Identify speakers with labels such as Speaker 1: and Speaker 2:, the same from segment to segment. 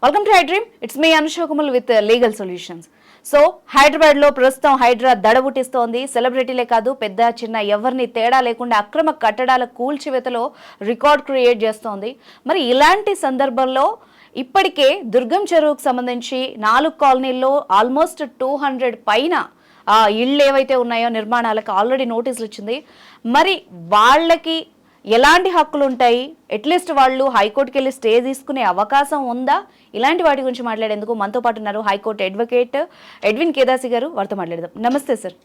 Speaker 1: Welcome to హైడ్రీమ్. It's me అనుషోకుమల్ with legal solutions. So హైదరాబాద్లో ప్రస్తుతం హైడ్రా దడబుట్టిస్తోంది. సెలబ్రిటీలే కాదు, పెద్ద చిన్న ఎవరిని తేడా లేకుండా అక్రమ కట్టడాల కూల్చివేతలో రికార్డ్ క్రియేట్ చేస్తోంది. మరి ఇలాంటి సందర్భంలో ఇప్పటికే దుర్గం చెరువుకు సంబంధించి 4 కాలనీల్లో ఆల్మోస్ట్ 200 పైన ఇళ్ళు ఏవైతే ఉన్నాయో నిర్మాణాలకు ఆల్రెడీ నోటీసులు ఇచ్చింది. మరి వాళ్ళకి ఎలాంటి హక్కులు ఉంటాయి, అట్లీస్ట్ వాళ్ళు హైకోర్టుకి వెళ్ళి స్టే తీసుకునే అవకాశం ఉందా, ఇలాంటి వాటి గురించి మాట్లాడేందుకు మనతో పాటు ఉన్నారు హైకోర్టు అడ్వకేట్ ఎడ్విన్ కేదాసి గారు. వారితో మాట్లాడదాం. నమస్తే సార్.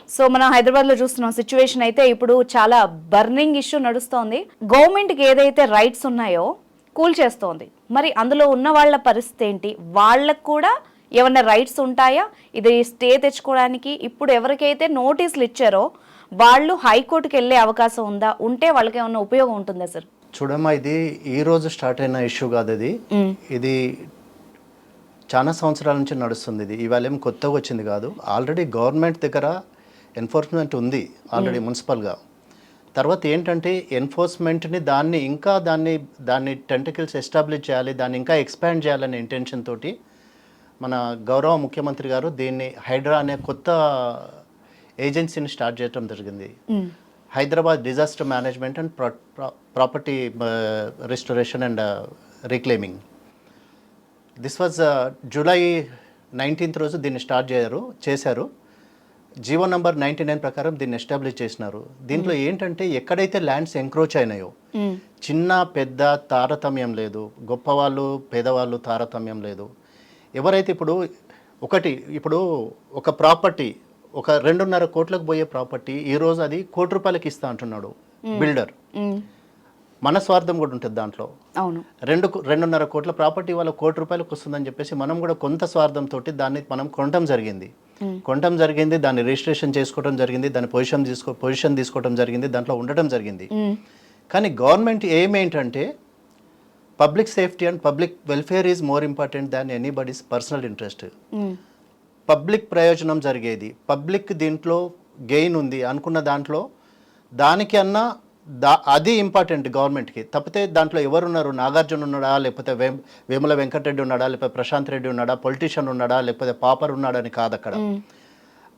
Speaker 1: సో మనం హైదరాబాద్లో చూస్తున్నాం సిచ్యువేషన్ అయితే ఇప్పుడు చాలా బర్నింగ్ ఇష్యూ నడుస్తోంది. గవర్నమెంట్కి ఏదైతే రైట్స్ ఉన్నాయో కూల్ చేస్తోంది. మరి అందులో ఉన్న వాళ్ళ పరిస్థితి ఏంటి, వాళ్ళకు కూడా ఏమన్నా రైట్స్ ఉంటాయా, ఇది స్టే తెచ్చుకోవడానికి ఇప్పుడు ఎవరికైతే నోటీసులు ఇచ్చారో వాళ్ళు హైకోర్టుకి వెళ్ళే అవకాశం ఉందా, ఉంటే వాళ్ళకి ఏమన్నా ఉపయోగం ఉంటుందా సార్?
Speaker 2: చూడమ్మా, ఇది ఈ రోజు స్టార్ట్ అయిన ఇష్యూ కాదు. ఇది చాలా సంవత్సరాల నుంచి నడుస్తుంది. ఇది ఇవాళ ఏం కొత్తగా వచ్చింది కాదు. ఆల్రెడీ గవర్నమెంట్ దగ్గర ఎన్ఫోర్స్మెంట్ ఉంది ఆల్రెడీ మున్సిపల్గా. తర్వాత ఏంటంటే ఎన్ఫోర్స్మెంట్ని దాన్ని టెంటికల్స్ ఎస్టాబ్లిష్ చేయాలి, దాన్ని ఇంకా ఎక్స్పాండ్ చేయాలనే ఇంటెన్షన్ తోటి మన గౌరవ ముఖ్యమంత్రి గారు దీన్ని హైడ్రా అనే కొత్త ఏజెన్సీని స్టార్ట్ చేయడం జరిగింది. Hyderabad disaster management and property restoration and reclaiming. This was July 19th రోజు దీన్ని స్టార్ట్ చేశారు. జీవో నంబర్ 99 ప్రకారం దీన్ని ఎస్టాబ్లిష్ చేసినారు. దీంట్లో ఏంటంటే ఎక్కడైతే ల్యాండ్స్ ఎంక్రోచ్ అయినాయో చిన్న పెద్ద తారతమ్యం లేదు, గొప్పవాళ్ళు పేదవాళ్ళు తారతమ్యం లేదు. ఎవరైతే ఇప్పుడు ఒక ప్రాపర్టీ ఒక 2.5 కోట్లకు పోయే ప్రాపర్టీ ఈరోజు అది ₹1 కోటి ఇస్తా అంటున్నాడు బిల్డర్. మన స్వార్థం కూడా ఉంటుంది దాంట్లో. 2.5 కోట్ల ప్రాపర్టీ వాళ్ళ ₹1 కోటి వస్తుందని చెప్పేసి మనం కూడా కొంత స్వార్థంతో దాన్ని మనం కొనటం జరిగింది. దాన్ని రిజిస్ట్రేషన్ చేసుకోవడం జరిగింది, దాని పొజిషన్ తీసుకోవడం జరిగింది, దాంట్లో ఉండటం జరిగింది. కానీ గవర్నమెంట్ ఏంటంటే public safety and public welfare is more important than anybody's personal interest. Public ప్రయోజనం జరిగేది, పబ్లిక్ దీంట్లో గెయిన్ ఉంది అనుకున్న దాంట్లో దానికి అది ఇంపార్టెంట్ గవర్నమెంట్కి. తప్పితే దాంట్లో ఎవరున్నారు, నాగార్జున ఉన్నాడా, లేకపోతే వేముల వెంకటరెడ్డి ఉన్నాడా, లేకపోతే ప్రశాంత్ రెడ్డి ఉన్నాడా, పొలిటీషియన్ ఉన్నాడా, లేకపోతే పాపర్ ఉన్నాడని కాదు అక్కడ.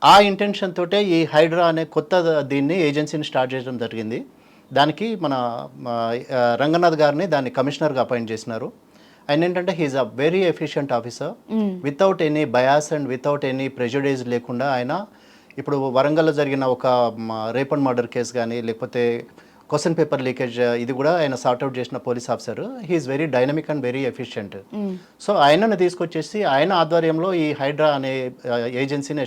Speaker 2: ఆ ఇంటెన్షన్ తోటే ఈ హైడ్రా అనే కొత్త ఏజెన్సీని స్టార్ట్ చేయడం జరిగింది. దానికి మన రంగనాథ్ గారిని దాన్ని కమిషనర్గా అపాయింట్ చేసినారు. ఆయన ఏంటంటే he is a very efficient officer, without any bias and without any prejudice లేకుండా. ఆయన ఇప్పుడు వరంగల్లో జరిగిన ఒక రేప్ అండ్ మర్డర్ కేసు కానీ, లేకపోతే క్వశ్చన్ పేపర్ లీకేజ్, ఇది కూడా ఆయన సార్ట్అవుట్ చేసిన police officer. He is very dynamic and very efficient. So ఆయనను తీసుకొచ్చేసి ఆయన ఆధ్వర్యంలో ఈ హైడ్రా అనే ఏజెన్సీని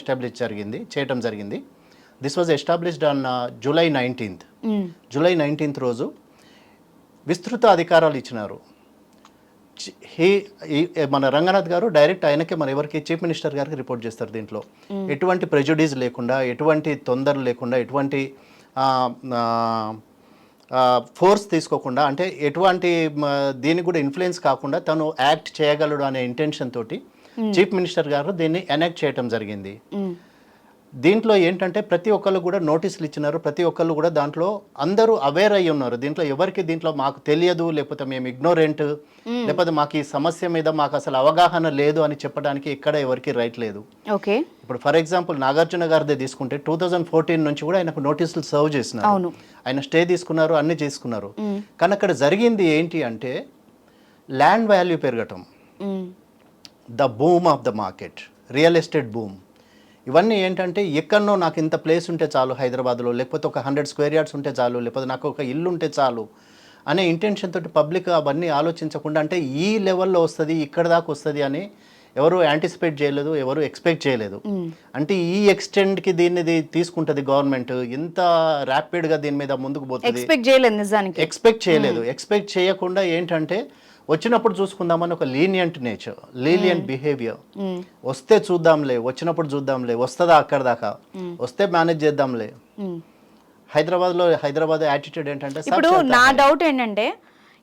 Speaker 2: చేయడం జరిగింది. This was established on July 19th. July 19th రోజు విస్తృత అధికారాలు ఇచ్చినారు. మన రంగనాథ్ గారు డైరెక్ట్ ఆయనకే ఎవరికి చీఫ్ మినిస్టర్ గారికి రిపోర్ట్ చేస్తారు. దీంట్లో ఎటువంటి ప్రెజుడీస్ లేకుండా, ఎటువంటి తొందర లేకుండా, ఎటువంటి ఫోర్స్ తీసుకోకుండా, అంటే ఎటువంటి దీనికి కూడా ఇన్ఫ్లుయెన్స్ కాకుండా తను యాక్ట్ చేయగలడు అనే ఇంటెన్షన్ తోటి చీఫ్ మినిస్టర్ గారు దీన్ని ఎనాక్ట్ చేయడం జరిగింది. దీంట్లో ఏంటంటే ప్రతి ఒక్కళ్ళు కూడా నోటీసులు ఇచ్చినారు. ప్రతి ఒక్కళ్ళు కూడా దాంట్లో అందరూ అవేర్ అయ్యి ఉన్నారు. దీంట్లో మాకు తెలియదు, లేకపోతే మేము ఇగ్నోరెంట్, లేకపోతే మాకు ఈ సమస్య మీద మాకు అసలు అవగాహన లేదు అని చెప్పడానికి ఇక్కడ ఎవరికి రైట్ లేదు. ఓకే, ఇప్పుడు ఫర్ ఎగ్జాంపుల్ నాగార్జున గారిదే తీసుకుంటే 2014 నుంచి కూడా ఆయనకు నోటీసులు సర్వ్ చేసినారు. ఆయన స్టే తీసుకున్నారు, అన్ని చేసుకున్నారు. కానీ అక్కడ జరిగింది ఏంటి అంటే ల్యాండ్ వాల్యూ పెరగటం, the boom of the market, real estate boom. ఇవన్నీ ఏంటంటే ఎక్కడనో నాకు ఇంత ప్లేస్ ఉంటే చాలు హైదరాబాద్లో, లేకపోతే ఒక 100 square yards ఉంటే చాలు, లేకపోతే నాకు ఒక ఇల్లు ఉంటే చాలు అనే ఇంటెన్షన్ తోటి పబ్లిక్ అవన్నీ ఆలోచించకుండా, అంటే ఈ లెవెల్లో వస్తుంది, ఇక్కడ దాకా వస్తుంది అని ఎవరు యాంటిసిపేట్ చేయలేదు, ఎవరు ఎక్స్పెక్ట్ చేయలేదు. అంటే ఈ ఎక్స్టెండ్కి దీన్ని తీసుకుంటుంది గవర్నమెంట్, ఇంత ర్యాపిడ్గా దీని మీద ముందుకు పోతుంది ఎక్స్పెక్ట్ చేయలేదు. ఎక్స్పెక్ట్ చేయకుండా ఏంటంటే వచ్చినప్పుడు చూసుకుందామని ఒక లీనియంట్ నేచర్, లీనియంట్ బిహేవియర్. వస్తే చూద్దాంలే, వచ్చినప్పుడు చూద్దాంలే, వస్తుందా అక్కడ దాకా, వస్తే మేనేజ్ చేద్దాంలే. హైదరాబాద్ యాటిట్యూడ్ ఏంటంటే,
Speaker 1: ఇప్పుడు నా డౌట్ ఏంటంటే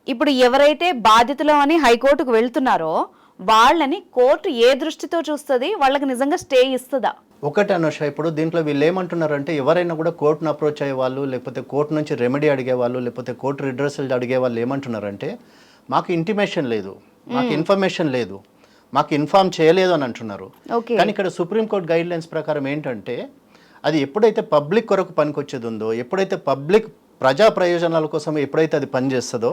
Speaker 1: ఇప్పుడు ఎవరైతే బాధితులు అని హైకోర్టుకు వెళ్తున్నారో వాళ్ళని కోర్టు ఏ దృష్టితో చూస్తుంది, వాళ్ళకి నిజంగా స్టే ఇస్తుందా?
Speaker 2: ఒకటి అనుష, ఇప్పుడు దీంట్లో వీళ్ళు ఏమంటున్నారంటే ఎవరైనా కూడా కోర్టును అప్రోచ్ అయ్యే వాళ్ళు, లేకపోతే కోర్టు నుంచి రెమెడీ అడిగే వాళ్ళు, లేకపోతే కోర్టు రిడ్రెసల్ అడిగే వాళ్ళు ఏమంటున్నారంటే మాకు ఇంటిమేషన్ లేదు, మాకు ఇన్ఫర్మేషన్ లేదు, మాకు ఇన్ఫార్మ్ చేయలేదు అని అంటున్నారు.
Speaker 1: ఓకే.
Speaker 2: కానీ ఇక్కడ సుప్రీంకోర్టు గైడ్ లైన్స్ ప్రకారం ఏంటంటే అది ఎప్పుడైతే పబ్లిక్ కొరకు పనికొచ్చేది ఉందో, ఎప్పుడైతే పబ్లిక్ ప్రజా ప్రయోజనాల కోసం ఎప్పుడైతే అది పనిచేస్తుందో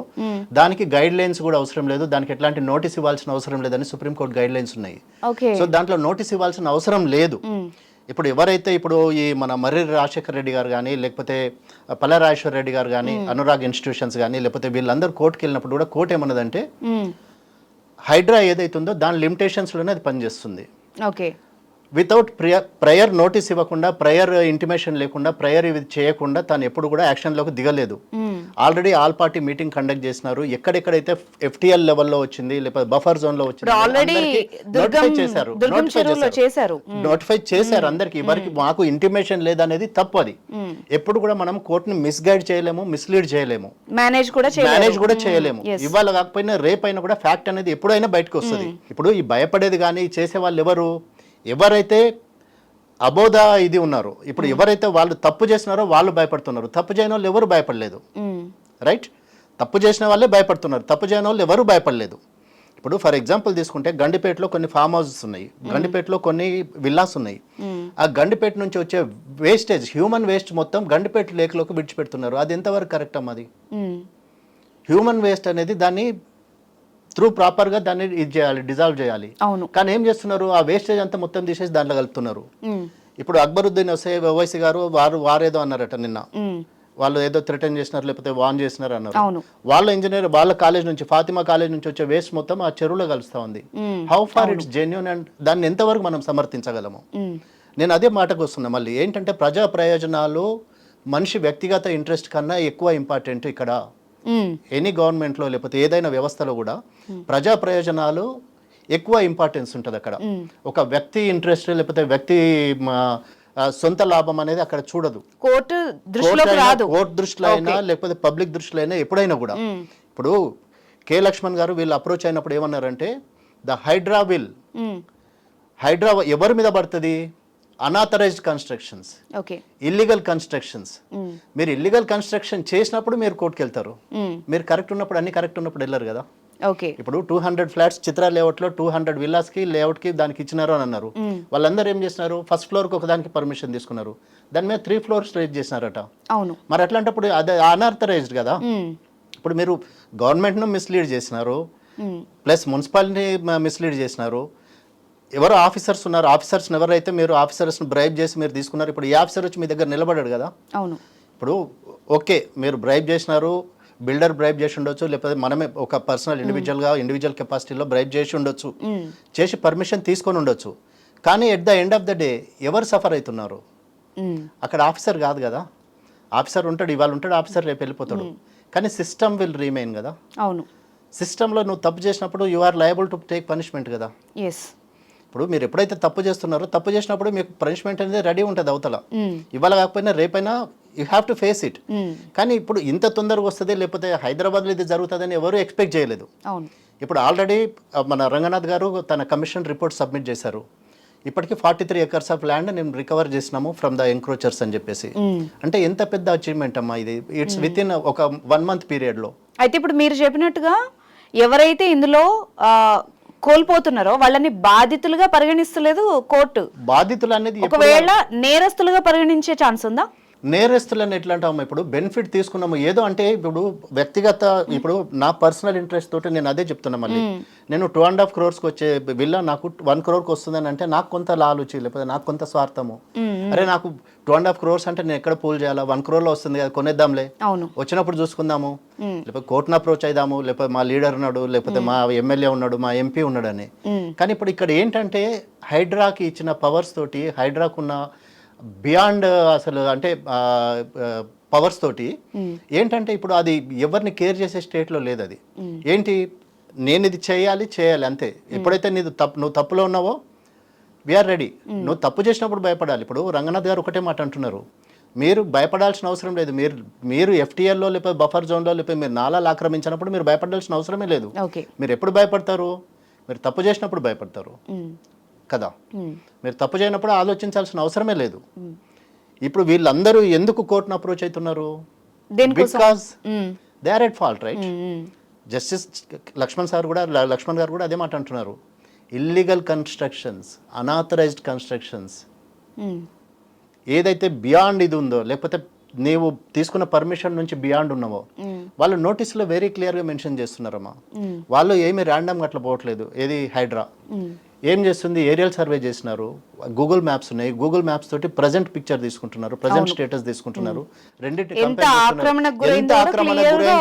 Speaker 2: దానికి గైడ్ లైన్స్ కూడా అవసరం లేదు, దానికి ఎట్లాంటి నోటీస్ ఇవ్వాల్సిన అవసరం లేదని సుప్రీంకోర్టు గైడ్ లైన్స్ ఉన్నాయి.
Speaker 1: ఓకే.
Speaker 2: సో దాంట్లో నోటీస్ ఇవ్వాల్సిన అవసరం లేదు. ఇప్పుడు ఎవరైతే ఇప్పుడు ఈ మన మర్రి రాజశేఖర రెడ్డి గారు కానీ, లేకపోతే పల్లరాజేశ్వర రెడ్డి గారు కానీ, అనురాగ్ ఇన్స్టిట్యూషన్స్ కానీ, లేకపోతే వీళ్ళందరూ కోర్టుకి వెళ్ళినప్పుడు కూడా కోర్టు ఏమన్నదంటే హైడ్రా ఏదైతుందో దాని లిమిటేషన్స్లోనే అది పనిచేస్తుంది.
Speaker 1: ఓకే.
Speaker 2: వితౌట్ ప్రయర్ నోటీస్ ఇవ్వకుండా, ప్రయర్ ఇంటిమేషన్ లేకుండా, ప్రయర్ ఇది చేయకుండా తాను ఎప్పుడు కూడా యాక్షన్లోకి దిగలేదు. Already all party meeting conduct చేసినారు. ఎక్కడెక్కడైతే ఎఫ్టిఎల్ లెవెల్లో వచ్చింది, లేకపోతే బఫర్ జోన్ లో వచ్చింది, నోటిఫై చేశారు అందరికి. ఎవరికి మాకు ఇంటిమేషన్ లేదనేది తప్పు. అది ఎప్పుడు కూడా మనం కోర్టుని మిస్గైడ్ చేయలేము, మిస్లీడ్ చేయలేము, మేనేజ్ కూడా చేయలేము. ఇవాళ కాకపోయినా రేపైనా కూడా ఫ్యాక్ట్ అనేది ఎప్పుడైనా బయటకు వస్తుంది. ఇప్పుడు ఈ భయపడేది కానీ చేసే వాళ్ళు ఎవరైతే అబోధ ఇది ఉన్నారు, ఇప్పుడు ఎవరైతే వాళ్ళు తప్పు చేసినారో వాళ్ళు భయపడుతున్నారు, తప్పు చేయని వాళ్ళు ఎవరు భయపడలేదు. రైట్? తప్పు చేసిన వాళ్ళే భయపడుతున్నారు, తప్పు చేయని వాళ్ళు ఎవరు భయపడలేదు. ఇప్పుడు ఫర్ ఎగ్జాంపుల్ తీసుకుంటే గండిపేటలో కొన్ని ఫామ్ హౌసెస్ ఉన్నాయి, గండిపేటలో కొన్ని విల్లాస్ ఉన్నాయి. ఆ గండిపేట నుంచి వచ్చే వేస్టేజ్, హ్యూమన్ వేస్ట్ మొత్తం గండిపేట లేక్లోకి విడిచిపెడుతున్నారు. అది ఎంతవరకు కరెక్ట్ అమ్మా? అది హ్యూమన్ వేస్ట్ అనేది దాన్ని త్రూ ప్రాపర్గా దాన్ని ఇది చేయాలి, డిజాల్వ్ చేయాలి. కానీ ఏం చేస్తున్నారు, ఆ వేస్టేజ్ అంతా మొత్తం తీసేసి దాంట్లో కలుపుతున్నారు. ఇప్పుడు అక్బరుద్దీన్ ఓవైసీ గారు వారేదో అన్నారట నిన్న, వాళ్ళు ఏదో థ్రెటన్ చేసినారు లేకపోతే వాన్ చేసినారు అన్నారు. వాళ్ళ ఇంజనీర్ వాళ్ళ కాలేజ్ నుంచి, ఫాతిమా కాలేజ్ నుంచి వచ్చే వేస్ట్ మొత్తం ఆ చెరువులో కలుస్తా ఉంది. How far it's genuine and దాన్ని ఎంతవరకు మనం సమర్థించగలము? నేను అదే మాటకు వస్తున్నా మళ్ళీ. ఏంటంటే ప్రజా ప్రయోజనాలు మనిషి వ్యక్తిగత ఇంట్రెస్ట్ కన్నా ఎక్కువ ఇంపార్టెంట్ ఇక్కడ. ఎనీ గవర్నమెంట్లో లేకపోతే ఏదైనా వ్యవస్థలో కూడా ప్రజా ప్రయోజనాలు ఎక్కువ ఇంపార్టెన్స్ ఉంటుంది అక్కడ. ఒక వ్యక్తి ఇంట్రెస్ట్ లేకపోతే వ్యక్తి సొంత లాభం అనేది అక్కడ చూడదు. కోర్టు దృష్టిలో అయినా లేకపోతే పబ్లిక్ దృష్టిలో అయినా ఎప్పుడైనా కూడా. ఇప్పుడు కె లక్ష్మణ్ గారు వీళ్ళు అప్రోచ్ అయినప్పుడు ఏమన్నారంటే ద హైడ్రా విల్, హైడ్రా ఎవరి మీద పడుతుంది? Unauthorised constructions, illegal constructions. మీరు ఇల్లీగల్ కన్స్ట్రక్షన్ చేసినప్పుడు మీరు కోర్టుకు వెళ్తారు. మీరు కరెక్ట్ ఉన్నప్పుడు, అన్ని కరెక్ట్ ఉన్నప్పుడు వెళ్ళరు కదా. ఇప్పుడు 200 ఫ్లాట్స్ చిత్ర లేఅవుట్ లో 200 విల్లాస్ కి లేఅవుట్ కి దానికి ఇచ్చినారు అని అన్నారు. వాళ్ళందరూ ఏం చేసినారు, ఫస్ట్ ఫ్లోర్ కి ఒకదానికి పర్మిషన్ తీసుకున్నారు, దాని మీద 3 floors రేజ్ చేసినారట. మరి అట్లాంటప్పుడు అది అనాథరైజ్డ్ కదా. ఇప్పుడు మీరు గవర్నమెంట్ ను మిస్లీడ్ చేసినారు, ప్లస్ మున్సిపాలిటీ మిస్లీడ్ చేసినారు. ఎవరు ఆఫీసర్స్ ఉన్నారు, ఆఫీసర్స్ ఎవరైతే మీరు ఆఫీసర్స్ని బ్రైబ్ చేసి మీరు తీసుకున్నారు, ఇప్పుడు ఈ ఆఫీసర్ వచ్చి మీ దగ్గర నిలబడాడు కదా. ఇప్పుడు ఓకే మీరు బ్రైబ్ చేసినారు, బిల్డర్ బ్రైబ్ చేసి ఉండొచ్చు, లేకపోతే మనమే ఒక పర్సనల్ ఇండివిజువల్ కెపాసిటీలో బ్రైబ్ చేసి ఉండొచ్చు, చేసి పర్మిషన్ తీసుకొని ఉండొచ్చు. కానీ at the end of the day ఎవరు సఫర్ అవుతున్నారు? అక్కడ ఆఫీసర్ కాదు కదా. ఆఫీసర్ ఉంటాడు, ఇవాళ ఉంటాడు ఆఫీసర్, రేపు వెళ్ళిపోతాడు. కానీ సిస్టమ్ విల్ రిమైన్ కదా. సిస్టంలో నువ్వు తప్పు చేసినప్పుడు you are liable to take punishment కదా. ఇప్పుడు మీరు ఎప్పుడైతే తప్పు చేస్తున్నారో, తప్పు చేసినప్పుడు మీకు పనిష్మెంట్ అనేది రెడీ ఉంటుంది అవతల. ఇవాళ కాకపోయినా రేపైనా you have to face it. కానీ ఇప్పుడు ఇంత తొందరగా వస్తుంది లేకపోతే హైదరాబాద్లో ఇది జరుగుతుందని ఎవరు ఎక్స్పెక్ట్ చేయలేదు. ఇప్పుడు ఆల్రెడీ మన రంగనాథ్ గారు తన కమిషన్ రిపోర్ట్ సబ్మిట్ చేశారు. ఇప్పటికీ 43 acres ఆఫ్ ల్యాండ్ మేము రికవర్ చేసినాము ఫ్రమ్ ద ఎంక్రోచర్స్ అని చెప్పేసి. అంటే ఎంత పెద్ద అచీవ్మెంట్ అమ్మా ఇది. ఇట్స్ విత్ ఇన్ ఒక 1 month పీరియడ్లో.
Speaker 1: అయితే ఇప్పుడు మీరు చెప్పినట్టుగా ఎవరైతే ఇందులో కోల్పోతున్నారో వాళ్ళని బాధితులుగా పరిగణిస్తలేదు కోర్టు.
Speaker 2: బాధితులు అనేది
Speaker 1: ఒకవేళ నేరస్తులుగా పరిగణించే ఛాన్స్ ఉందా?
Speaker 2: నేరస్తులని ఎట్లా అంటాము? ఇప్పుడు బెనిఫిట్ తీసుకున్నాము ఏదో అంటే ఇప్పుడు వ్యక్తిగత, ఇప్పుడు నా పర్సనల్ ఇంట్రెస్ట్ తోటి నేను అదే చెప్తున్నా. మళ్ళీ నేను 2.5 crores వచ్చే విల్లా నాకు 1 crore వస్తుందని అంటే నాకు కొంత లాలుచి, లేకపోతే నాకు కొంత స్వార్థము. అరే నాకు 2.5 crores అంటే నేను ఎక్కడ పూల్ చేయాలా, 1 crore వస్తుంది కదా, కొనేద్దాంలే, వచ్చినప్పుడు చూసుకుందాము, లేకపోతే కోర్టును అప్రోచ్ అయిదాము, లేకపోతే మా లీడర్ ఉన్నాడు, లేకపోతే మా ఎమ్మెల్యే ఉన్నాడు, మా ఎంపీ ఉన్నాడని. కానీ ఇప్పుడు ఇక్కడ ఏంటంటే హైడ్రాకి ఇచ్చిన పవర్స్ తోటి, హైడ్రాకున్న బియాండ్ అసలు అంటే పవర్స్ తోటి ఏంటంటే ఇప్పుడు అది ఎవరిని కేర్ చేసే స్టేట్లో లేదు. అది ఏంటి, నేను ఇది చేయాలి అంతే. ఎప్పుడైతే నువ్వు తప్పులో ఉన్నావో వీఆర్ రెడీ. నువ్వు తప్పు చేసినప్పుడు భయపడాలి. ఇప్పుడు రంగనాథ్ గారు ఒకటే మాట అంటున్నారు, మీరు భయపడాల్సిన అవసరం లేదు. మీరు ఎఫ్టీఎల్లో లేకపోతే బఫర్ జోన్లో లేకపోతే మీరు నాలాలు ఆక్రమించినప్పుడు మీరు భయపడాల్సిన అవసరమే లేదు. మీరు ఎప్పుడు భయపడతారు? మీరు తప్పు చేసినప్పుడు భయపడతారు కదా. మీరు తప్పు చేయనప్పుడు ఆలోచించాల్సిన అవసరమే లేదు. ఇప్పుడు వీళ్ళందరూ ఎందుకు కోర్టును అప్రోచ్ అవుతున్నారు? Because they are at fault, right? Justice Lakshman garu కూడా అదే మాట అంటున్నారు. ఇల్లీగల్ కన్స్ట్రక్షన్స్, అనాథరైజ్డ్ కన్స్ట్రక్షన్స్, ఏదైతే బియాండ్ ఇది ఉందో, లేకపోతే నీవు తీసుకున్న పర్మిషన్ నుంచి బియాండ్ ఉన్నావో, వాళ్ళు నోటీసులో వెరీ క్లియర్గా మెన్షన్ చేస్తున్నారమ్మా. వాళ్ళు ఏమి ర్యాండమ్గా అట్లా పోవట్లేదు. ఏది హైడ్రా ఏం చేస్తుంది, ఏరియల్ సర్వే చేసినారు, గూగుల్ మ్యాప్స్ ఉన్నాయి, గూగుల్ మ్యాప్స్ తోటి ప్రజెంట్ పిక్చర్ తీసుకుంటున్నారు, ప్రజెంట్ స్టేటస్ తీసుకుంటున్నారు, రెండింటి ఎంత ఆక్రమణకు గురైంది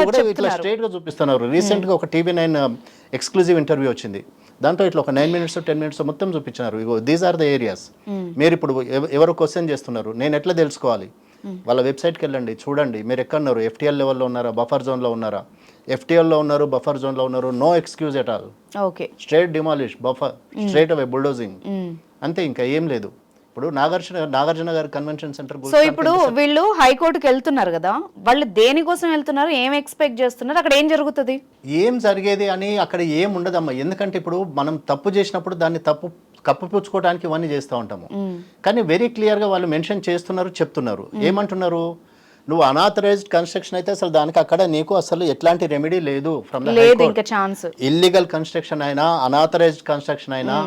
Speaker 2: కూడా ఇట్లా స్ట్రేట్ గా చూపిస్తున్నారు. రీసెంట్ గా ఒక TV9 ఎక్స్క్లూజివ్ ఇంటర్వ్యూ వచ్చింది, దాంట్లో ఇట్లా ఒక 9 minutes 10 minutes మొత్తం చూపించినారు. ఇగో దీస్ ఆర్ ద ఏరియాస్. మీరు ఇప్పుడు ఎవరు క్వశ్చన్ చేస్తున్నారు, నేను ఎట్లా తెలుసుకోవాలి? వాళ్ళ వెబ్సైట్కి వెళ్ళండి, చూడండి మీరు ఎక్కడున్నారు, FTL లెవెల్లో ఉన్నారా, బఫర్ జోన్లో ఉన్నారా? FTLలో ఉన్నారు, బఫర్ జోన్లో ఉన్నారు, no excuse at all. Okay, straight demolish, buffer straight away bulldozing, అంతే, ఇంకా ఏం లేదు. ఇప్పుడు నాగార్జున గారి కన్వెన్షన్ సెంటర్.
Speaker 1: సో ఇప్పుడు వీళ్ళు హైకోర్టుకి వెళ్తున్నారు కదా, వాళ్ళు దేనికోసం వెళ్తున్నారు, ఏం ఎక్స్పెక్ట్ చేస్తున్నారు, అక్కడ ఏం జరుగుతుంది,
Speaker 2: ఏం జరిగేది అని అక్కడ ఏం ఉండదమ్మా. ఎందుకంటే ఇప్పుడు మనం తప్పు చేసినప్పుడు దాన్ని కప్పుపుచ్చుకోవడానికి ఇవన్నీ చేస్తూ ఉంటాము. కానీ వెరీ క్లియర్గా వాళ్ళు మెన్షన్ చేస్తున్నారు, చెప్తున్నారు. ఏమంటున్నారు, నువ్వు అనాథరైజ్డ్ కన్స్ట్రక్షన్ అయితే అసలు దానికి అక్కడ నీకు అసలు ఎట్లాంటి రెమెడీ లేదు. From the chance illegal construction అయినా, అనాథరైజ్డ్ కన్స్ట్రక్షన్ అయినా,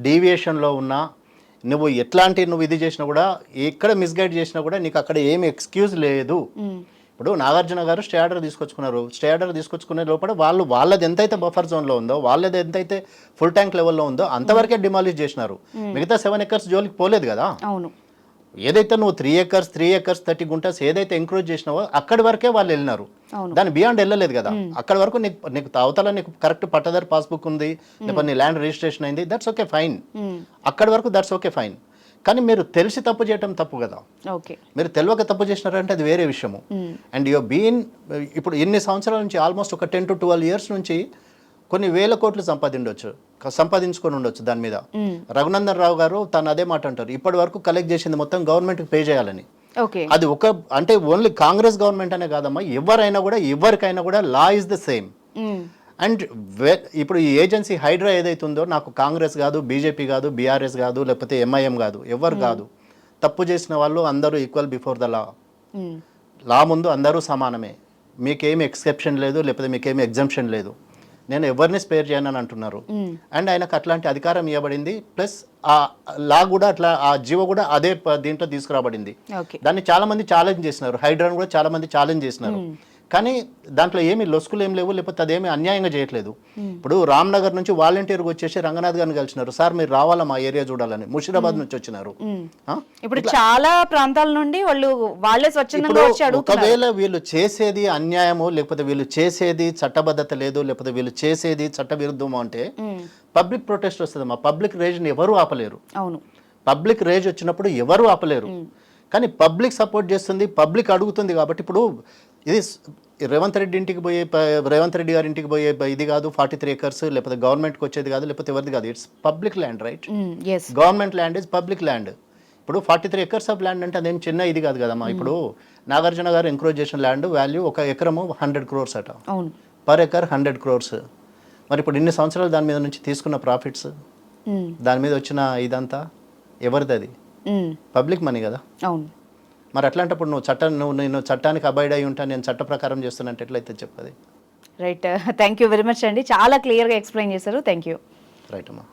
Speaker 2: డీవియేషన్లో ఉన్నా, నువ్వు నువ్వు ఇది చేసినా కూడా, ఎక్కడ మిస్గైడ్ చేసినా కూడా నీకు అక్కడ ఏమి ఎక్స్క్యూజ్ లేదు. ఇప్పుడు నాగార్జున గారు స్టే ఆర్డర్ తీసుకొచ్చుకున్నారు. స్టే ఆర్డర్ తీసుకొచ్చుకునే లోపల వాళ్ళది ఎంతైతే బఫర్ జోన్లో ఉందో, వాళ్ళది ఎంతైతే ఫుల్ ట్యాంక్ లెవెల్లో ఉందో అంతవరకే డిమాలిష్ చేసినారు. మిగతా 7 acres జోలికి పోలేదు కదా. అవును, ఏదైతే నువ్వు 3 acres 30 గుంటస్ ఏదైతే ఎంక్రోచ్ చేసినావో అక్కడి వరకే వాళ్ళు వెళ్ళినారు. దాని బియాండ్ వెళ్ళలేదు కదా. అక్కడి వరకు నీకు అవతల నీకు కరెక్ట్ పట్టదారు పాస్బుక్ ఉంది, లేకపోతే నీ ల్యాండ్ రిజిస్ట్రేషన్ అయింది, దట్స్ ఓకే ఫైన్. అక్కడి వరకు దట్స్ ఓకే ఫైన్. కానీ మీరు తెలిసి తప్పు చేయటం తప్పు కదా. ఓకే, మీరు తెలియక తప్పు చేసినారంటే అది వేరే విషయము. అండ్ ఇప్పుడు ఇన్ని సంవత్సరాల నుంచి ఆల్మోస్ట్ ఒక 10 to 12 years నుంచి కొన్ని వేల కోట్లు సంపాదించుకొని ఉండొచ్చు దాని మీద. రఘునందన్ రావు గారు తను అదే మాట అంటారు, ఇప్పటి వరకు కలెక్ట్ చేసింది మొత్తం గవర్నమెంట్కి పే చేయాలని. అది అంటే ఓన్లీ కాంగ్రెస్ గవర్నమెంట్ అనే కాదమ్మా, ఎవరికైనా కూడా law is the same. And ఇప్పుడు ఈ ఏజెన్సీ హైడ్రా ఏదైతే ఉందో, నాకు కాంగ్రెస్ కాదు, బీజేపీ కాదు, బీఆర్ఎస్ కాదు, లేకపోతే MIM కాదు, ఎవరు కాదు. తప్పు చేసిన వాళ్ళు అందరూ ఈక్వల్ బిఫోర్ ద లా. లా ముందు అందరూ సమానమే. మీకేమి ఎక్సెప్షన్ లేదు, లేకపోతే మీకేమి ఎగ్జంప్షన్ లేదు. నేను ఎవరిని స్పేర్ చేయనని అంటున్నారు. అండ్ ఆయనకు అట్లాంటి అధికారం ఇవ్వబడింది. ప్లస్ ఆ లా కూడా ఆ జీవో కూడా అదే దీంట్లో తీసుకురాబడింది. దాన్ని చాలా మంది ఛాలెంజ్ చేసినారు, హైడ్రాను కూడా చాలా మంది ఛాలెంజ్ చేసినారు. కానీ దాంట్లో ఏమి లొసుకులు ఏం లేవు, లేకపోతే అదేమి అన్యాయంగా చేయట్లేదు. ఇప్పుడు రామ్నగర్ నుంచి వాలంటీర్గా వచ్చేసి రంగనాథ్ గారిని కలిసినారు, సార్ మీరు రావాలా మా ఏరియా చూడాలని. ముషీరాబాద్ నుంచి వచ్చినారు.
Speaker 1: ఇప్పుడు చాలా ప్రాంతాల నుండి వాళ్ళే స్వచ్ఛందంగా వచ్చి అడుగుతున్నారు.
Speaker 2: ఒకవేళ వీళ్ళు చేసేది అన్యాయము, లేకపోతే వీళ్ళు చేసేది చట్టబద్ధత లేదు, లేకపోతే వీళ్ళు చేసేది చట్ట విరుద్ధము అంటే పబ్లిక్ ప్రొటెస్ట్ వస్తుందమ్మా. పబ్లిక్ రేజ్ని ఎవరు ఆపలేరు. అవును, పబ్లిక్ రేజ్ వచ్చినప్పుడు ఎవరు ఆపలేరు. కానీ పబ్లిక్ సపోర్ట్ చేస్తుంది, పబ్లిక్ అడుగుతుంది. కాబట్టి ఇప్పుడు ఇది రేవంత్ రెడ్డి గారి ఇంటికి పోయే ఇది కాదు 43 acres, లేకపోతే గవర్నమెంట్కి వచ్చేది కాదు, లేకపోతే ఎవరిది కాదు. It's public land, right? Government land is public land. ఇప్పుడు 43 acres ఆఫ్ ల్యాండ్ అంటే అదేం చిన్న ఇది కాదు కదమ్మా. ఇప్పుడు నాగార్జున గారు ఎంక్రోచ్ చేసిన ల్యాండ్ వాల్యూ ఒక ఎకరము 100 crores అట. Per acre 100 crores. మరి ఇప్పుడు ఇన్ని సంవత్సరాలు దాని మీద నుంచి తీసుకున్న ప్రాఫిట్స్, దాని మీద వచ్చిన ఇదంతా ఎవరిది? అది పబ్లిక్ మనీ కదా. అవును, మరి అట్లాంటప్పుడు నేను చట్టానికి అబైడ్ అయి ఉంటాను, నేను చట్ట ప్రకారం చేస్తున్నట్టు ఎట్లయితే చెప్పది.
Speaker 1: Right, thank you very much అండి, చాలా క్లియర్గా ఎక్స్ప్లెయిన్ చేశారు. Thank you.
Speaker 2: రైట్ అమ్మా.